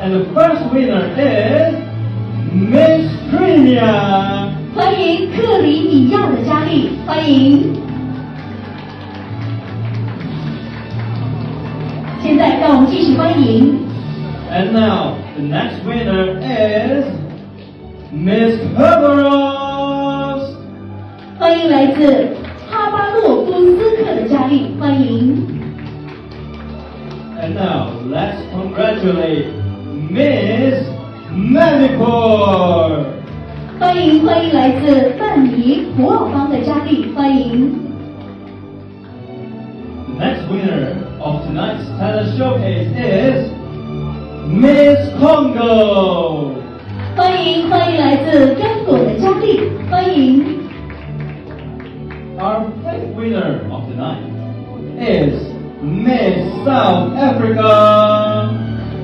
And the first winner is Miss Crimea. 欢迎克里米亚的佳丽，欢迎。现在让我们继续欢迎。And now the next winner is Miss Herberos. 欢迎来自哈巴洛夫斯克的佳丽，欢迎。And now let's congratulate Miss Manipur. 欢迎来自曼尼普尔邦的佳丽，欢迎。The next winner of tonight's talent showcase is Miss Congo. 欢迎来自刚果的佳丽，欢迎。Our fifth winner of the night is Miss South Africa.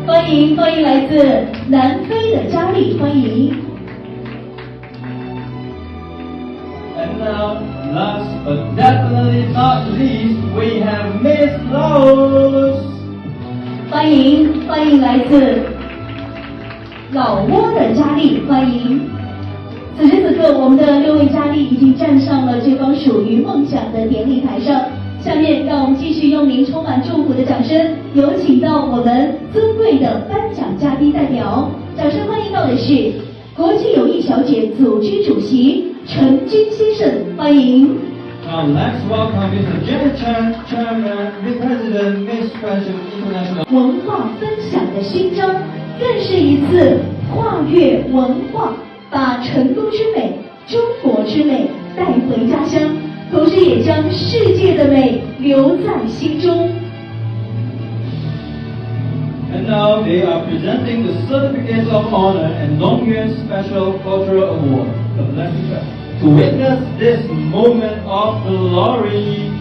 欢迎来自南非的佳丽，欢迎。And now, last but definitely not least, we have Miss Laos. 欢迎来自老挝的佳丽，欢迎。此时此刻，我们的6位佳丽已经站上了这方属于梦想的典礼台上。下面让我们继续用您充满祝福的掌声，有请到我们尊贵的颁奖嘉宾代表。掌声欢迎到的是国际友谊小姐组织主席陈军先生，欢迎。Now let's welcome Mr. Janet Chan, Chairman, Vice President, Miss Fashion International. 文化分享的勋章，更是一次跨越文化，把成都之美、中国之美带回家乡，同时也将世界的美留在心中。And now they are presenting the Certificates of Honor and Longyuan Special Cultural Award. The blessing to witness this moment of glory.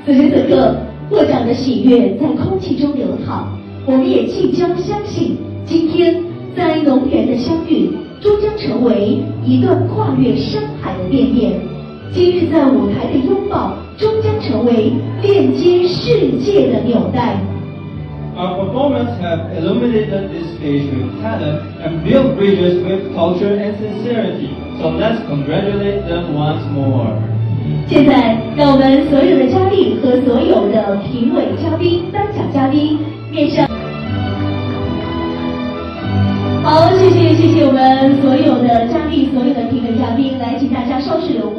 此时此刻，获奖的喜悦在空气中流淌，我们也即将相信，今天在农园的相遇，终将成为一段跨越山海的恋恋；今日在舞台的拥抱，终将成为链接世界的纽带。Our performers have illuminated this stage with talent and built bridges with culture and sincerity. So let's congratulate them once more. 现在，让我们所有的佳丽和所有的评委嘉宾、颁奖嘉宾面上。好，谢谢我们所有的佳丽、所有的评委嘉宾，来，请大家稍事留步。